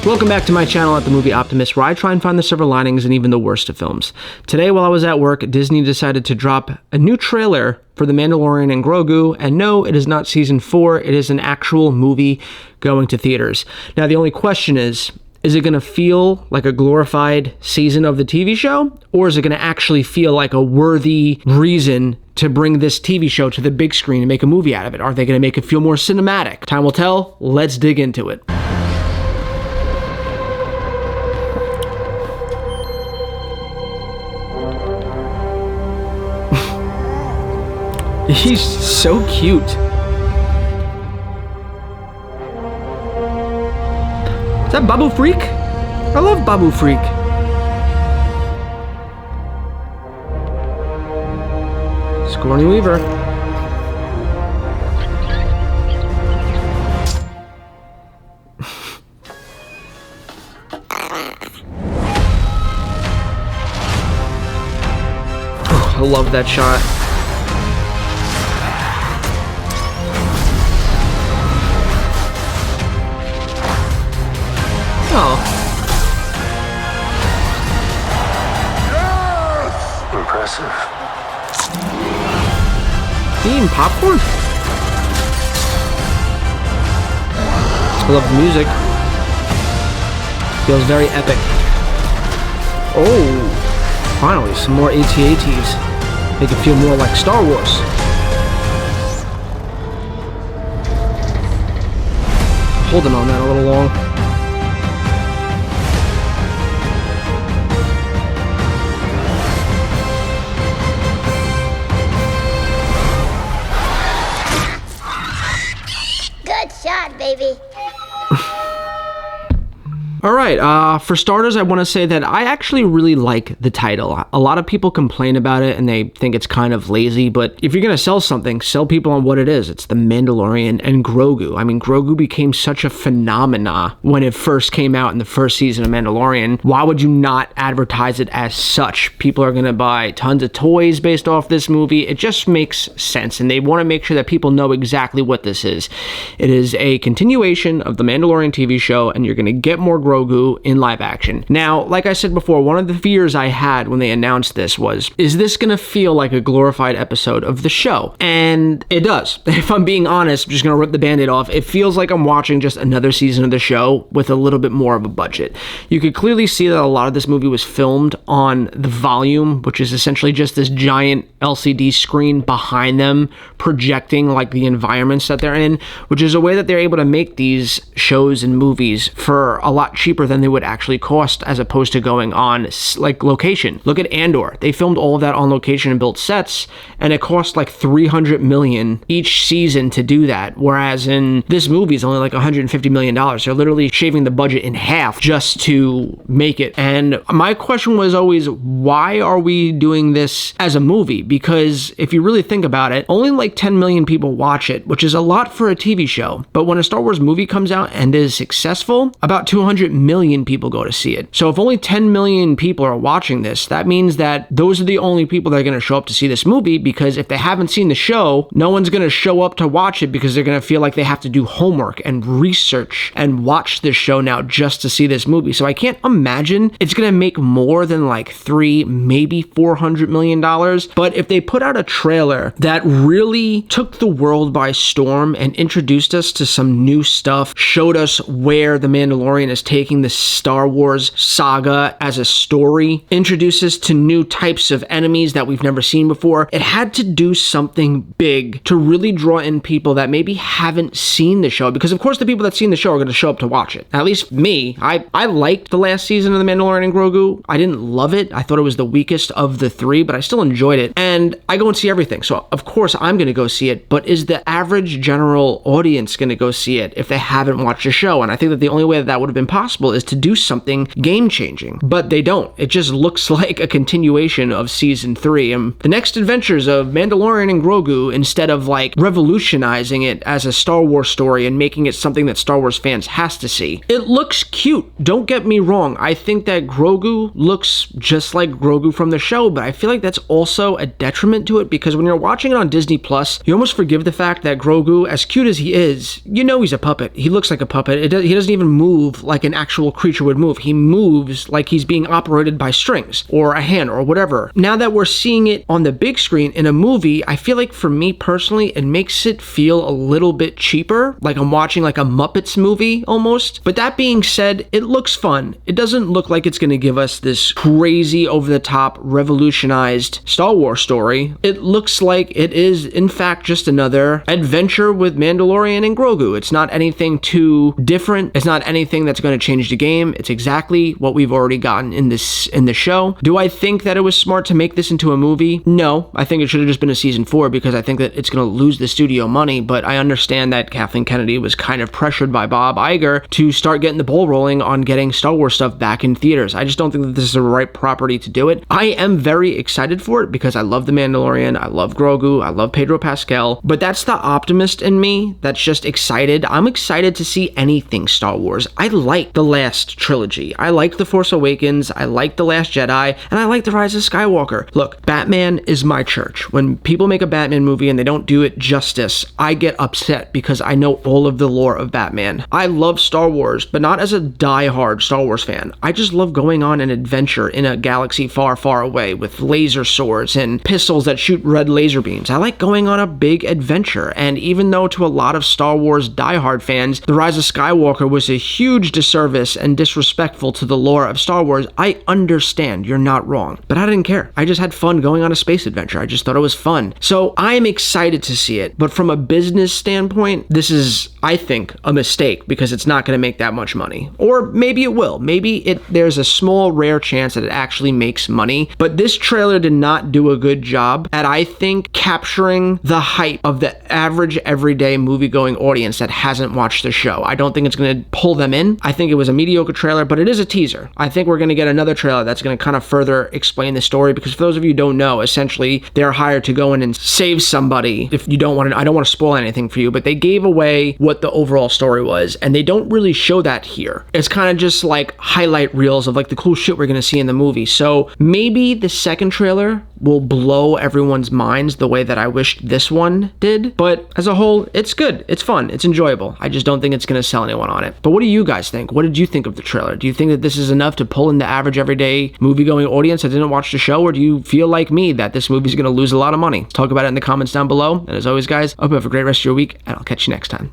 Welcome back to my channel at The Movie Optimist, where I try and find the silver linings in even the worst of films. Today, while I was at work, Disney decided to drop a new trailer for The Mandalorian and Grogu, and no, it is not season 4, it is an actual movie going to theaters. Now, the only question is it going to feel like a glorified season of the TV show, or is it going to actually feel like a worthy reason to bring this TV show to the big screen and make a movie out of it? Are they going to make it feel more cinematic? Time will tell. Let's dig into it. He's so cute. Is that Babu Freak? I love Babu Freak. Sigourney Weaver. Oh, I love that shot. Oh. Yes! Impressive. Eating popcorn? I love the music. Feels very epic. Oh, finally, some more AT-ATs. Make it feel more like Star Wars. Holding on that a little long. Good shot, baby. Alright, for starters, I want to say that I actually really like the title. A lot of people complain about it and they think it's kind of lazy, but if you're going to sell something, sell people on what it is. It's The Mandalorian and Grogu. I mean, Grogu became such a phenomena when it first came out in the first season of Mandalorian. Why would you not advertise it as such? People are going to buy tons of toys based off this movie. It just makes sense, and they want to make sure that people know exactly what this is. It is a continuation of the Mandalorian TV show, and you're going to get more Grogu in live action. Now, like I said before, one of the fears I had when they announced this was, is this gonna feel like a glorified episode of the show? And it does. If I'm being honest, I'm just gonna rip the band-aid off. It feels like I'm watching just another season of the show with a little bit more of a budget. You could clearly see that a lot of this movie was filmed on the volume, which is essentially just this giant LCD screen behind them projecting like the environments that they're in, which is a way that they're able to make these shows and movies for a lot cheaper than they would actually cost, as opposed to going on like location. Look at Andor. They filmed all of that on location and built sets, and it cost like $300 million each season to do that, whereas in this movie it's only like $150 million. They're literally shaving the budget in half just to make it. And my question was always, why are we doing this as a movie? Because if you really think about it, only like 10 million people watch it, which is a lot for a TV show. But when a Star Wars movie comes out and is successful, about 200 million people go to see it. So if only 10 million people are watching this, that means that those are the only people that are going to show up to see this movie, because if they haven't seen the show, no one's going to show up to watch it because they're going to feel like they have to do homework and research and watch this show now just to see this movie. So I can't imagine it's going to make more than like $300, maybe $400 million. But if they put out a trailer that really took the world by storm and introduced us to some new stuff, showed us where The Mandalorian is taking the Star Wars saga as a story, introduces to new types of enemies that we've never seen before, it had to do something big to really draw in people that maybe haven't seen the show, because of course the people that seen the show are going to show up to watch it. At least me. I liked the last season of The Mandalorian and Grogu. I didn't love it. I thought it was the weakest of the three, but I still enjoyed it. And I go and see everything. So of course I'm going to go see it, but is the average general audience going to go see it if they haven't watched the show? And I think that the only way that would have been possible is to do something game-changing, but they don't. It just looks like a continuation of season 3 and the next adventures of Mandalorian and Grogu, instead of like revolutionizing it as a Star Wars story and making it something that Star Wars fans has to see. It looks cute, don't get me wrong. I think that Grogu looks just like Grogu from the show, but I feel like that's also a detriment to it, because when you're watching it on Disney Plus, you almost forgive the fact that Grogu, as cute as he is, you know he's a puppet. He looks like a puppet. He doesn't even move like an actual creature would move. He moves like he's being operated by strings or a hand or whatever. Now that we're seeing it on the big screen in a movie, I feel like for me personally, it makes it feel a little bit cheaper, like I'm watching like a Muppets movie almost. But that being said, it looks fun. It doesn't look like it's going to give us this crazy over-the-top revolutionized Star Wars story. It looks like it is in fact just another adventure with Mandalorian and Grogu. It's not anything too different. It's not anything that's going to change the game. It's exactly what we've already gotten in the show. Do I think that it was smart to make this into a movie? No, I think it should have just been a season 4 because I think that it's going to lose the studio money, but I understand that Kathleen Kennedy was kind of pressured by Bob Iger to start getting the ball rolling on getting Star Wars stuff back in theaters. I just don't think that this is the right property to do it. I am very excited for it because I love The Mandalorian, I love Grogu, I love Pedro Pascal, but that's the optimist in me that's just excited. I'm excited to see anything Star Wars. I like the last trilogy. I like The Force Awakens, I like The Last Jedi, and I like The Rise of Skywalker. Look, Batman is my church. When people make a Batman movie and they don't do it justice, I get upset because I know all of the lore of Batman. I love Star Wars, but not as a die-hard Star Wars fan. I just love going on an adventure in a galaxy far, far away with laser swords and pistols that shoot red laser beams. I like going on a big adventure, and even though to a lot of Star Wars die-hard fans, The Rise of Skywalker was a huge disservice and disrespectful to the lore of Star Wars, I understand, you're not wrong. But I didn't care. I just had fun going on a space adventure. I just thought it was fun. So I'm excited to see it, but from a business standpoint, this is, I think, a mistake because it's not going to make that much money. Or maybe it will. Maybe there's a small, rare chance that it actually makes money, but this trailer did not do a good job at, I think, capturing the hype of the average, everyday movie-going audience that hasn't watched the show. I don't think it's going to pull them in. I think it was a mediocre trailer, but it is a teaser. I think we're going to get another trailer that's going to kind of further explain the story, because for those of you who don't know, essentially, they're hired to go in and save somebody. If you don't want to, I don't want to spoil anything for you, but they gave away what the overall story was, and they don't really show that here. It's kind of just like highlight reels of like the cool shit we're going to see in the movie. So maybe the second trailer will blow everyone's minds the way that I wished this one did, but as a whole, it's good. It's fun. It's enjoyable. I just don't think it's going to sell anyone on it. But what do you guys think? What did you think of the trailer? Do you think that this is enough to pull in the average, everyday movie-going audience that didn't watch the show, or do you feel like me that this movie's going to lose a lot of money? Talk about it in the comments down below. And as always, guys, I hope you have a great rest of your week, and I'll catch you next time.